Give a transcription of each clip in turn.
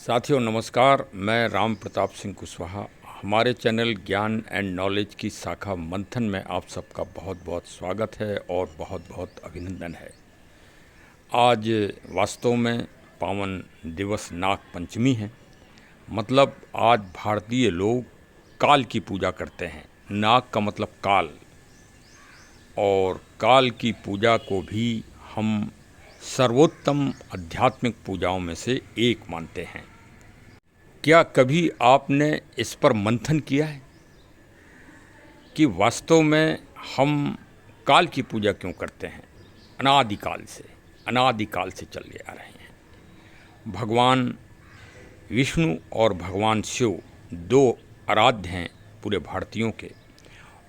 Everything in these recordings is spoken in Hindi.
साथियों नमस्कार, मैं राम प्रताप सिंह कुशवाहा। हमारे चैनल ज्ञान एंड नॉलेज की शाखा मंथन में आप सबका बहुत बहुत स्वागत है और बहुत बहुत अभिनंदन है। आज वास्तव में पावन दिवस नाग पंचमी है। मतलब आज भारतीय लोग काल की पूजा करते हैं। नाग का मतलब काल, और काल की पूजा को भी हम सर्वोत्तम आध्यात्मिक पूजाओं में से एक मानते हैं। क्या कभी आपने इस पर मंथन किया है कि वास्तव में हम काल की पूजा क्यों करते हैं? अनादिकाल से चले आ रहे हैं। भगवान विष्णु और भगवान शिव दो आराध्य हैं पूरे भारतीयों के,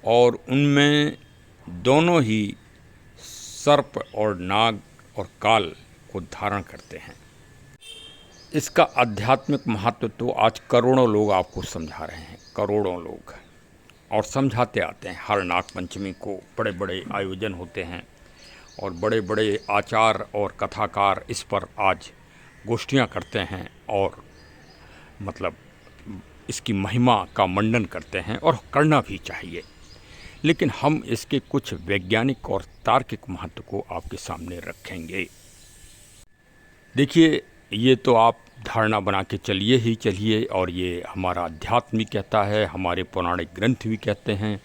और उनमें दोनों ही सर्प और नाग और काल को धारण करते हैं। इसका आध्यात्मिक महत्व तो आज करोड़ों लोग आपको समझा रहे हैं, करोड़ों लोग, और समझाते आते हैं। हर नाग पंचमी को बड़े बड़े आयोजन होते हैं और बड़े बड़े आचार और कथाकार इस पर आज गोष्ठियाँ करते हैं और मतलब इसकी महिमा का मंडन करते हैं, और करना भी चाहिए। लेकिन हम इसके कुछ वैज्ञानिक और तार्किक महत्व को आपके सामने रखेंगे। देखिए, ये तो आप धारणा बना के चलिए, और ये हमारा अध्यात्म भी कहता है, हमारे पौराणिक ग्रंथ भी कहते हैं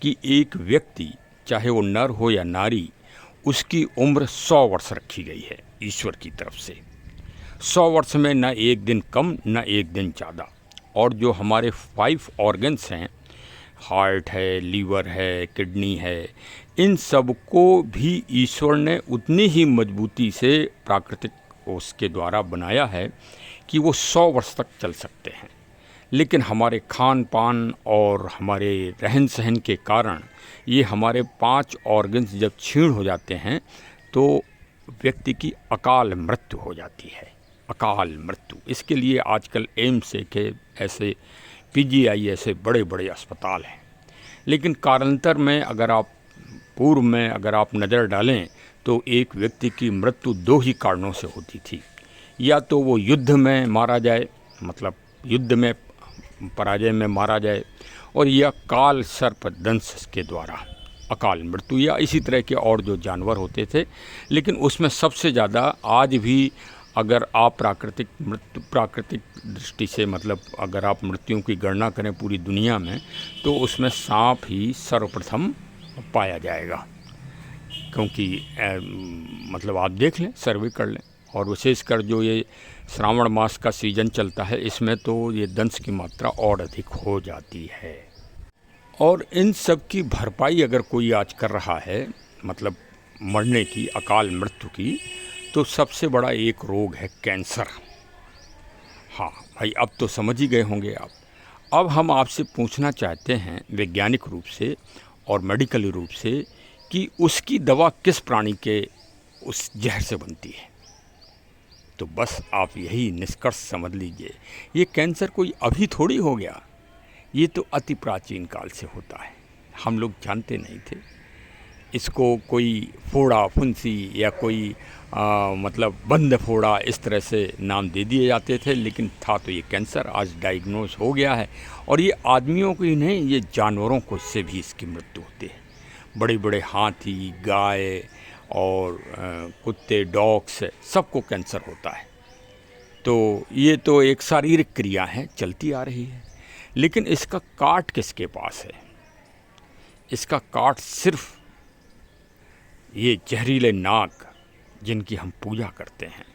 कि एक व्यक्ति, चाहे वो नर हो या नारी, उसकी उम्र 100 वर्ष रखी गई है ईश्वर की तरफ से। 100 वर्ष में न एक दिन कम न एक दिन ज़्यादा। और जो हमारे 5 ऑर्गन्स हैं, हार्ट है, लीवर है, किडनी है, इन सब को भी ईश्वर ने उतनी ही मजबूती से प्राकृतिक उसके द्वारा बनाया है कि वो 100 वर्ष तक चल सकते हैं। लेकिन हमारे खान पान और हमारे रहन सहन के कारण ये हमारे 5 ऑर्गन्स जब क्षीण हो जाते हैं तो व्यक्ति की अकाल मृत्यु हो जाती है। अकाल मृत्यु, इसके लिए आजकल एम्स के ऐसे PGI ऐसे बड़े बड़े अस्पताल हैं। लेकिन कालांतर में पूर्व में अगर आप नज़र डालें तो एक व्यक्ति की मृत्यु 2 ही कारणों से होती थी। या तो वो युद्ध में मारा जाए, मतलब युद्ध में पराजय में मारा जाए, और या काल सर्प दंश के द्वारा अकाल मृत्यु, या इसी तरह के और जो जानवर होते थे। लेकिन उसमें सबसे ज़्यादा आज भी अगर आप प्राकृतिक दृष्टि से, मतलब अगर आप मृत्युओं की गणना करें पूरी दुनिया में, तो उसमें सांप ही सर्वप्रथम पाया जाएगा। क्योंकि मतलब आप देख लें, सर्वे कर लें, और विशेषकर जो ये श्रावण मास का सीजन चलता है, इसमें तो ये दंश की मात्रा और अधिक हो जाती है। और इन सब की भरपाई अगर कोई आज कर रहा है, मतलब मरने की, अकाल मृत्यु की, तो सबसे बड़ा एक रोग है कैंसर। हाँ भाई, अब तो समझ ही गए होंगे आप। अब हम आपसे पूछना चाहते हैं वैज्ञानिक रूप से और मेडिकल रूप से कि उसकी दवा किस प्राणी के उस जहर से बनती है। तो बस आप यही निष्कर्ष समझ लीजिए, ये कैंसर कोई अभी थोड़ी हो गया, ये तो अति प्राचीन काल से होता है। हम लोग जानते नहीं थे इसको। कोई फोड़ा फुंसी या कोई मतलब बंद फोड़ा, इस तरह से नाम दे दिए जाते थे, लेकिन था तो ये कैंसर। आज डायग्नोज हो गया है, और ये आदमियों को ही नहीं, ये जानवरों को से भी इसकी मृत्यु होती है। बड़े बड़े हाथी, गाय और कुत्ते, डॉग्स, सबको कैंसर होता है। तो ये तो एक शारीरिक क्रिया है, चलती आ रही है। लेकिन इसका काट किसके पास है? इसका काट सिर्फ ये जहरीले नाग जिनकी हम पूजा करते हैं,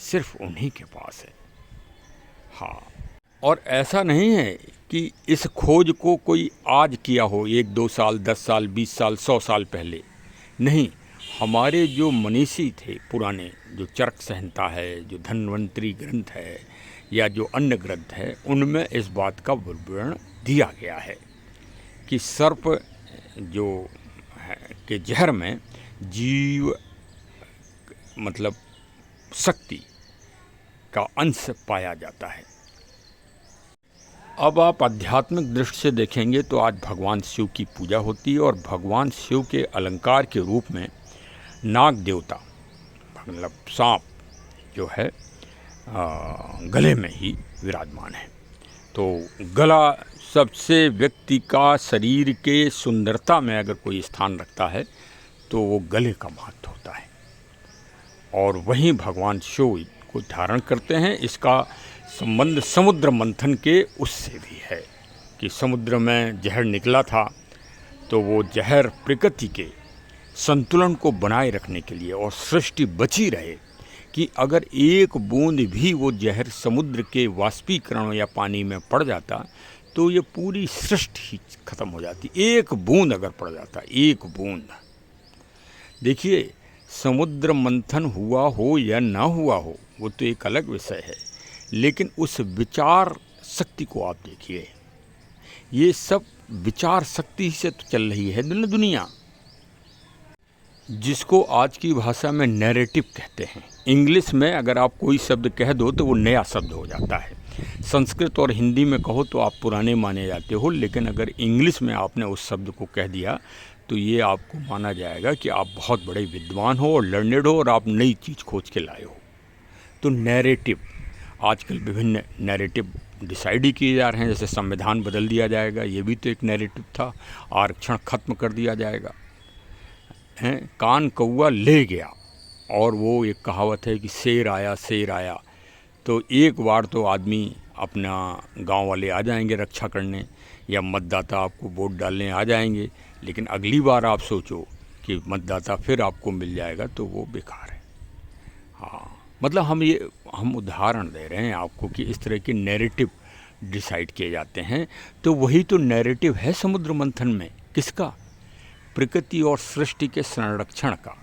सिर्फ उन्हीं के पास है। हाँ, और ऐसा नहीं है कि इस खोज को कोई आज किया हो, 1-2 साल, 10 साल, 20 साल, 100 साल पहले। नहीं, हमारे जो मनीषी थे पुराने, जो चरक संहिता है, जो धन्वंतरी ग्रंथ है, या जो अन्य ग्रंथ है, उनमें इस बात का विवरण दिया गया है कि सर्प जो है के जहर में जीव मतलब शक्ति का अंश पाया जाता है। अब आप आध्यात्मिक दृष्टि से देखेंगे तो आज भगवान शिव की पूजा होती है, और भगवान शिव के अलंकार के रूप में नाग देवता, मतलब सांप जो है, गले में ही विराजमान है। तो गला सबसे व्यक्ति का शरीर के सुंदरता में अगर कोई स्थान रखता है तो वो गले का महत्व होता है, और वहीं भगवान शिव को धारण करते हैं। इसका संबंध समुद्र मंथन के उससे भी है कि समुद्र में जहर निकला था, तो वो जहर प्रकृति के संतुलन को बनाए रखने के लिए और सृष्टि बची रहे, कि अगर एक बूंद भी वो जहर समुद्र के वाष्पीकरण या पानी में पड़ जाता तो ये पूरी सृष्टि ही खत्म हो जाती। एक बूंद अगर पड़ जाता, एक बूंद। देखिए, समुद्र मंथन हुआ हो या ना हुआ हो वो तो एक अलग विषय है, लेकिन उस विचार शक्ति को आप देखिए। ये सब विचार शक्ति से तो चल रही है दुनिया, जिसको आज की भाषा में नैरेटिव कहते हैं। इंग्लिश में अगर आप कोई शब्द कह दो तो वो नया शब्द हो जाता है। संस्कृत और हिंदी में कहो तो आप पुराने माने जाते हो, लेकिन अगर इंग्लिश में आपने उस शब्द को कह दिया तो ये आपको माना जाएगा कि आप बहुत बड़े विद्वान हो और लर्नेड हो और आप नई चीज़ खोज के लाए हो। तो नैरेटिव, आजकल विभिन्न नैरेटिव डिसाइड ही किए जा रहे हैं। जैसे संविधान बदल दिया जाएगा, ये भी तो एक नैरेटिव था। आरक्षण खत्म कर दिया जाएगा, हैं, कान कौआ ले गया, और वो एक कहावत है कि शेर आया शेर आया। तो एक बार तो आदमी अपना गांव वाले आ जाएंगे रक्षा करने, या मतदाता आपको वोट डालने आ जाएंगे, लेकिन अगली बार आप सोचो कि मतदाता फिर आपको मिल जाएगा तो वो बेकार है। हाँ, मतलब हम उदाहरण दे रहे हैं आपको कि इस तरह के नैरेटिव डिसाइड किए जाते हैं। तो वही तो नैरेटिव है समुद्र मंथन में। किसका? प्रकृति और सृष्टि के संरक्षण का।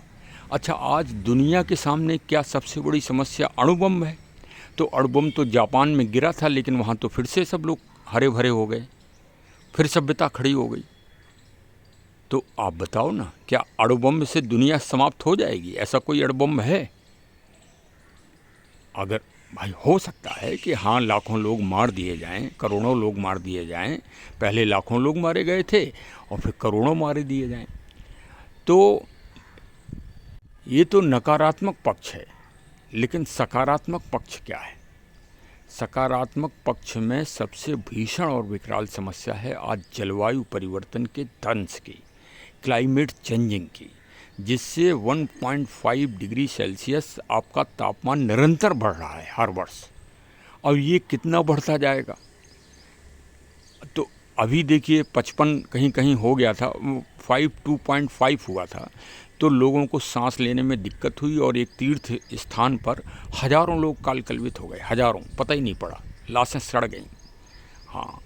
अच्छा, आज दुनिया के सामने क्या सबसे बड़ी समस्या अणुबम है। तो अणुबम तो जापान में गिरा था, लेकिन वहाँ तो फिर से सब लोग हरे भरे हो गए, फिर सभ्यता खड़ी हो गई। तो आप बताओ ना, क्या अणुबम से दुनिया समाप्त हो जाएगी? ऐसा कोई अणुबम है? अगर भाई हो सकता है कि हाँ, लाखों लोग मार दिए जाएं, करोड़ों लोग मार दिए जाएं। पहले लाखों लोग मारे गए थे और फिर करोड़ों मारे दिए जाएं। तो ये तो नकारात्मक पक्ष है, लेकिन सकारात्मक पक्ष क्या है? सकारात्मक पक्ष में सबसे भीषण और विकराल समस्या है आज जलवायु परिवर्तन के दंश की, क्लाइमेट चेंजिंग की, जिससे 1.5 डिग्री सेल्सियस आपका तापमान निरंतर बढ़ रहा है हर वर्ष। और ये कितना बढ़ता जाएगा? तो अभी देखिए 55 कहीं कहीं हो गया था, 2.5 हुआ था, तो लोगों को सांस लेने में दिक्कत हुई, और एक तीर्थ स्थान पर हजारों लोग कालकलवित हो गए, हजारों, पता ही नहीं पड़ा, लाशें सड़ गईं। हाँ,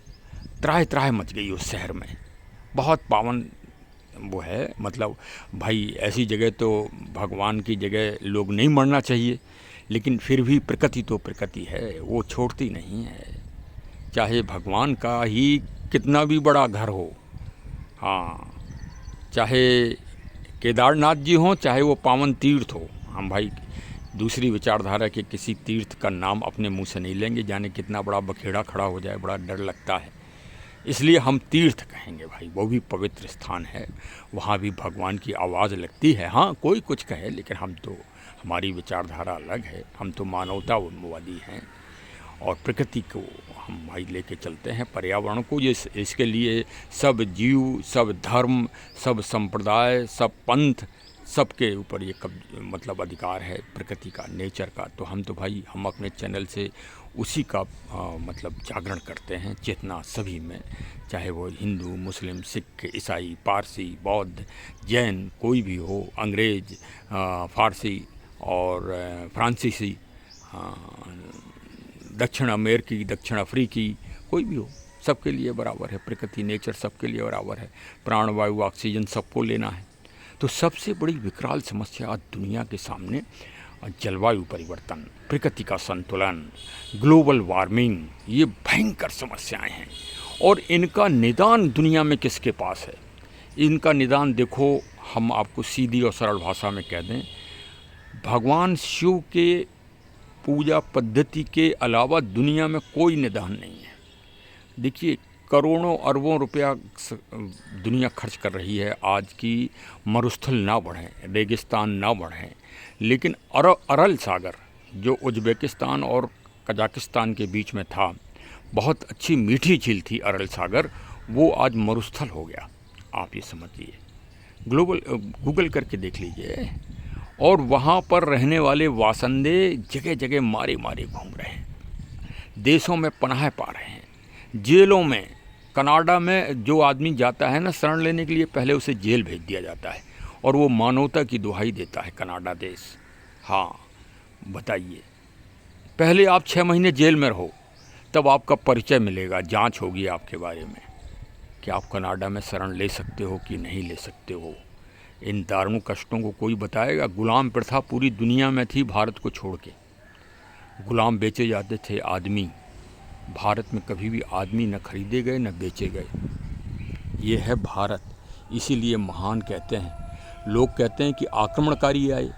त्राह त्राह मच गई उस शहर में। बहुत पावन वो है, मतलब भाई ऐसी जगह तो भगवान की जगह लोग नहीं मरना चाहिए, लेकिन फिर भी प्रकृति तो प्रकृति है, वो छोड़ती नहीं है, चाहे भगवान का ही कितना भी बड़ा घर हो। हाँ, चाहे केदारनाथ जी हों, चाहे वो पावन तीर्थ हो। हम भाई दूसरी विचारधारा के किसी तीर्थ का नाम अपने मुंह से नहीं लेंगे, जाने कितना बड़ा बखेड़ा खड़ा हो जाए, बड़ा डर लगता है। इसलिए हम तीर्थ कहेंगे भाई, वो भी पवित्र स्थान है, वहाँ भी भगवान की आवाज़ लगती है। हाँ, कोई कुछ कहे, लेकिन हम तो, हमारी विचारधारा अलग है, हम तो मानवतावादी हैं, और प्रकृति को हम भाई लेके चलते हैं, पर्यावरण को। ये इसके लिए सब जीव, सब धर्म, सब संप्रदाय, सब पंथ, सबके ऊपर ये मतलब अधिकार है प्रकृति का, नेचर का। तो हम तो भाई, हम अपने चैनल से उसी का मतलब जागरण करते हैं, चेतना सभी में, चाहे वो हिंदू, मुस्लिम, सिख, ईसाई, पारसी, बौद्ध, जैन, कोई भी हो, अंग्रेज, फारसी और फ्रांसीसी, दक्षिण अमेरिकी, दक्षिण अफ्रीकी, कोई भी हो, सबके लिए बराबर है। प्रकृति, नेचर सबके लिए बराबर है। प्राण वायु, ऑक्सीजन सबको लेना है। तो सबसे बड़ी विकराल समस्या आज दुनिया के सामने जलवायु परिवर्तन, प्रकृति का संतुलन, ग्लोबल वार्मिंग, ये भयंकर समस्याएं हैं। और इनका निदान दुनिया में किसके पास है? इनका निदान देखो, हम आपको सीधी और सरल भाषा में कह दें, भगवान शिव के पूजा पद्धति के अलावा दुनिया में कोई निदान नहीं है। देखिए, करोड़ों अरबों रुपया दुनिया खर्च कर रही है आज की मरुस्थल ना बढ़े, रेगिस्तान ना बढ़े, लेकिन अरल सागर जो उज्बेकिस्तान और कजाकिस्तान के बीच में था, बहुत अच्छी मीठी झील थी अरल सागर, वो आज मरुस्थल हो गया। आप ये समझिए, गूगल करके देख लीजिए। और वहाँ पर रहने वाले वासंदे जगह जगह मारे मारे घूम रहे हैं, देशों में पनाह पा रहे हैं, जेलों में। कनाडा में जो आदमी जाता है ना शरण लेने के लिए, पहले उसे जेल भेज दिया जाता है और वो मानवता की दुहाई देता है कनाडा देश। हाँ बताइए, पहले आप 6 महीने जेल में रहो, तब आपका परिचय मिलेगा, जांच होगी आपके बारे में कि आप कनाडा में शरण ले सकते हो कि नहीं ले सकते हो। इन दारुण कष्टों को कोई बताएगा? गुलाम प्रथा पूरी दुनिया में थी, भारत को छोड़ के गुलाम बेचे जाते थे आदमी। भारत में कभी भी आदमी न खरीदे गए न बेचे गए। ये है भारत। इसीलिए महान कहते हैं, लोग कहते हैं कि आक्रमणकारी आए।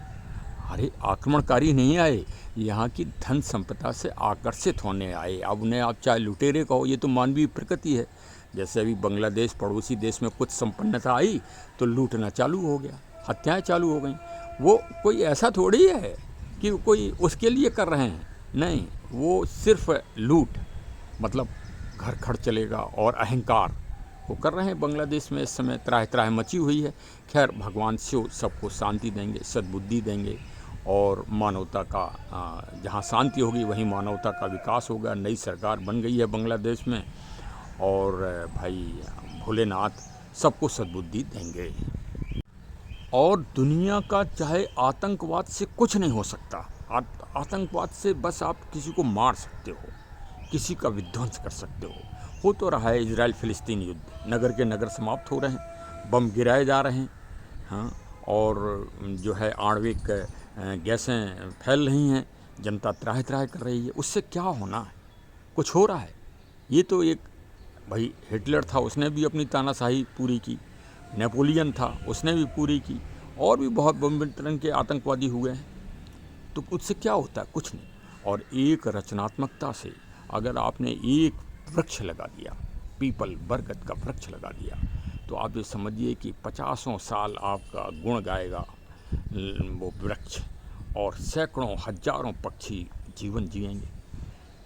अरे आक्रमणकारी नहीं आए, यहाँ की धन संपदा से आकर्षित होने आए। अब उन्हें आप चाहे लुटेरे कहो, ये तो मानवीय प्रकृति है। जैसे अभी बांग्लादेश पड़ोसी देश में कुछ संपन्नता आई तो लूटना चालू हो गया, हत्याएं चालू हो गई। वो कोई ऐसा थोड़ी है कि कोई उसके लिए कर रहे हैं, नहीं, वो सिर्फ लूट, मतलब घर खर्च चलेगा और अहंकार वो कर रहे हैं। बांग्लादेश में इस समय त्राह त्राह मची हुई है। खैर भगवान शिव सबको शांति देंगे, सद्बुद्धि देंगे और मानवता का जहाँ शांति होगी वहीं मानवता का विकास होगा। नई सरकार बन गई है बांग्लादेश में और भाई भोलेनाथ सबको सद्बुद्धि देंगे। और दुनिया का चाहे आतंकवाद से कुछ नहीं हो सकता। आतंकवाद से बस आप किसी को मार सकते हो, किसी का विध्वंस कर सकते हो तो रहा है इजराइल फिलिस्तीन युद्ध, नगर के नगर समाप्त हो रहे हैं, बम गिराए जा रहे हैं, हाँ, और जो है आणविक गैसें फैल रही हैं, जनता त्राह त्राह कर रही है। उससे क्या होना है? कुछ हो रहा है? ये तो एक भाई हिटलर था, उसने भी अपनी तानाशाही पूरी की, नेपोलियन था उसने भी पूरी की, और भी बहुत विभिन्न तरह के आतंकवादी हुए हैं। तो उससे क्या होता है? कुछ नहीं। और एक रचनात्मकता से अगर आपने एक वृक्ष लगा दिया, पीपल बरगद का वृक्ष लगा दिया, तो आप ये समझिए कि 50 साल आपका गुण गाएगा वो वृक्ष, और सैकड़ों हजारों पक्षी जीवन जिएंगे।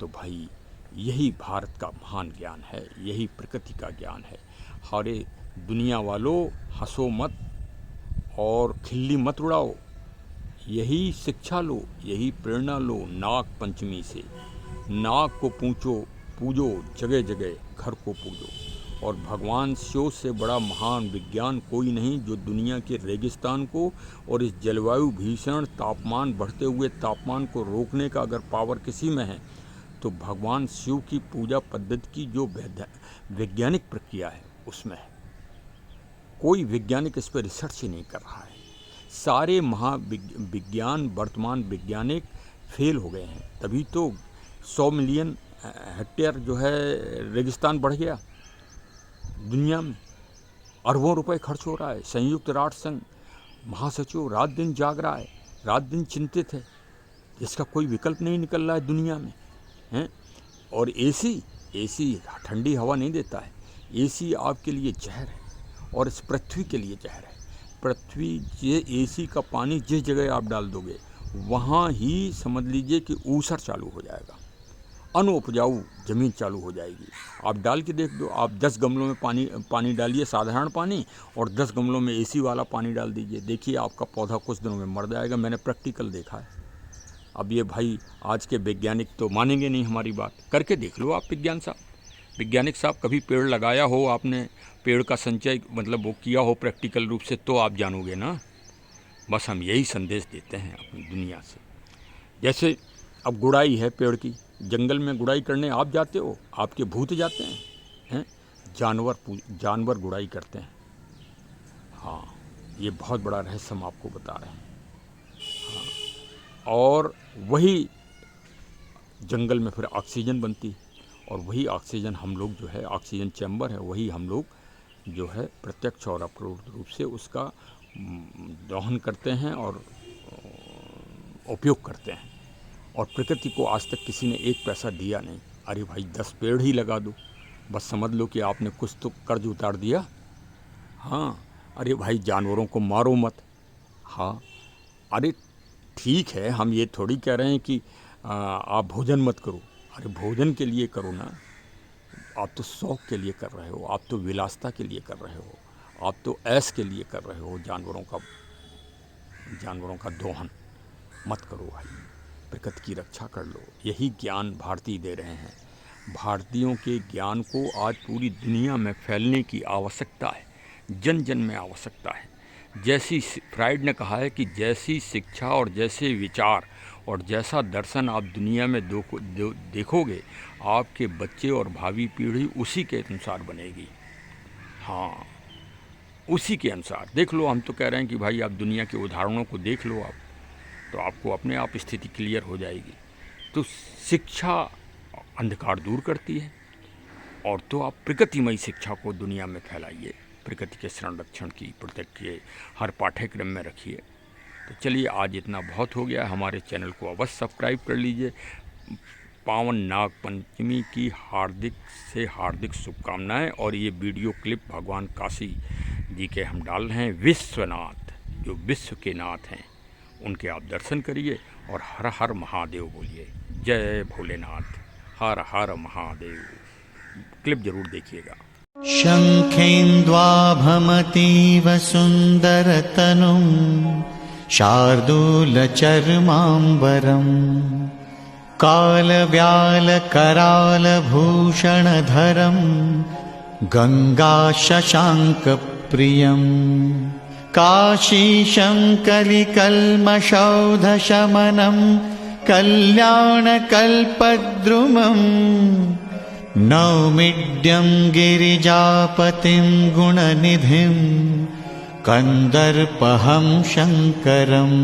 तो भाई यही भारत का महान ज्ञान है, यही प्रकृति का ज्ञान है। हरे दुनिया वालों, हंसो मत और खिल्ली मत उड़ाओ, यही शिक्षा लो, यही प्रेरणा लो। नाग पंचमी से नाग को पूजो, जगह जगह घर को पूजो। और भगवान शिव से बड़ा महान विज्ञान कोई नहीं, जो दुनिया के रेगिस्तान को और इस जलवायु भीषण तापमान, बढ़ते हुए तापमान को रोकने का अगर पावर किसी में है तो भगवान शिव की पूजा पद्धति की जो वैज्ञानिक प्रक्रिया है उसमें है। कोई वैज्ञानिक इस पर रिसर्च ही नहीं कर रहा है। सारे महाविज्ञान वर्तमान वैज्ञानिक फेल हो गए हैं, तभी तो 100 मिलियन हेक्टेयर जो है रेगिस्तान बढ़ गया दुनिया में। अरबों रुपए खर्च हो रहा है। संयुक्त राष्ट्र संघ महासचिव रात दिन जाग रहा है, रात दिन चिंतित है, इसका कोई विकल्प नहीं निकल रहा है दुनिया में, हैं? और एसी ठंडी हवा नहीं देता है, एसी आपके लिए जहर है और इस पृथ्वी के लिए जहर है। पृथ्वी ये एसी का पानी जिस जगह आप डाल दोगे वहाँ ही समझ लीजिए कि ऊसर चालू हो जाएगा, अनउपजाऊ ज़मीन चालू हो जाएगी। आप डाल के देख दो, आप 10 गमलों में पानी डालिए साधारण पानी, और 10 गमलों में एसी वाला पानी डाल दीजिए, देखिए आपका पौधा कुछ दिनों में मर जाएगा। मैंने प्रैक्टिकल देखा है। अब ये भाई आज के वैज्ञानिक तो मानेंगे नहीं हमारी बात, करके देख लो आप। वैज्ञानिक साहब कभी पेड़ लगाया हो आपने, पेड़ का संचय मतलब वो किया हो प्रैक्टिकल रूप से, तो आप जानोगे ना। बस हम यही संदेश देते हैं अपनी दुनिया से। जैसे अब गुड़ाई है पेड़ की, जंगल में गुड़ाई करने आप जाते हो, आपके भूत जाते हैं? जानवर गुड़ाई करते हैं। हाँ, ये बहुत बड़ा रहस्य हम आपको बता रहे हैं। हाँ, और वही जंगल में फिर ऑक्सीजन बनती, और वही ऑक्सीजन हम लोग जो है, ऑक्सीजन चैम्बर है, वही हम लोग जो है प्रत्यक्ष और अप्रोक्ष रूप से उसका दोहन करते हैं और उपयोग करते हैं। और प्रकृति को आज तक किसी ने एक पैसा दिया नहीं। अरे भाई 10 पेड़ ही लगा दो, बस समझ लो कि आपने कुछ तो कर्ज उतार दिया। हाँ, अरे भाई जानवरों को मारो मत। हाँ, अरे ठीक है, हम ये थोड़ी कह रहे हैं कि आप भोजन मत करो। अरे भोजन के लिए करो ना, आप तो शौक के लिए कर रहे हो, आप तो विलासिता के लिए कर रहे हो, आप तो ऐश के लिए कर रहे हो। जानवरों का दोहन मत करो भाई, प्रकृति की रक्षा कर लो। यही ज्ञान भारतीय दे रहे हैं। भारतीयों के ज्ञान को आज पूरी दुनिया में फैलने की आवश्यकता है, जन जन में आवश्यकता है। जैसी फ्राइड ने कहा है कि जैसी शिक्षा और जैसे विचार और जैसा दर्शन आप दुनिया में देखोगे, आपके बच्चे और भावी पीढ़ी उसी के अनुसार बनेगी। हाँ, उसी के अनुसार देख लो। हम तो कह रहे हैं कि भाई आप दुनिया के उदाहरणों को देख लो, आप तो आपको अपने आप स्थिति क्लियर हो जाएगी। तो शिक्षा अंधकार दूर करती है, और तो आप प्रकृतिमयी शिक्षा को दुनिया में फैलाइए, प्रकृति के संरक्षण की प्रत्येक हर पाठ्यक्रम में रखिए। तो चलिए, आज इतना बहुत हो गया। हमारे चैनल को अवश्य सब्सक्राइब कर लीजिए। पावन नाग पंचमी की हार्दिक से हार्दिक शुभकामनाएं। और ये वीडियो क्लिप भगवान काशी जी के हम डाल रहे हैं। विश्वनाथ, जो विश्व के नाथ हैं, उनके आप दर्शन करिए और हर हर महादेव बोलिए। जय भोलेनाथ, हर हर महादेव। क्लिप जरूर देखिएगा। शङ्खेन्द्वाभमतीव सुन्दरतनुं शार्दूलचर्माम्बरम् कालव्यालकरालभूषणधरम् गङ्गाशशाङ्कप्रियम् काशीशं कलिकल्मषौधशमनं कल्याणकल्पद्रुमम् नौमिड्यं गिरिजापतिं गुणनिधिं कंदर्पहं शंकरम्।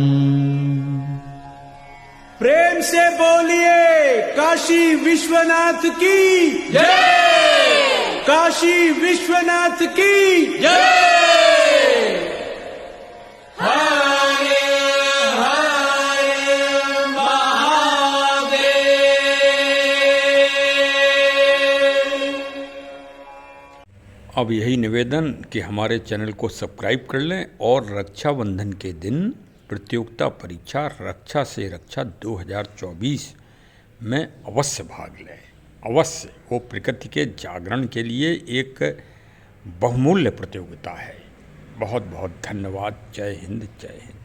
प्रेम से बोलिए काशी विश्वनाथ की जय, काशी विश्वनाथ की जय। अब यही निवेदन कि हमारे चैनल को सब्सक्राइब कर लें और रक्षाबंधन के दिन प्रतियोगिता परीक्षा रक्षा से रक्षा 2024 में अवश्य भाग लें। अवश्य, वो प्रकृति के जागरण के लिए एक बहुमूल्य प्रतियोगिता है। बहुत बहुत धन्यवाद। जय हिंद, जय हिंद।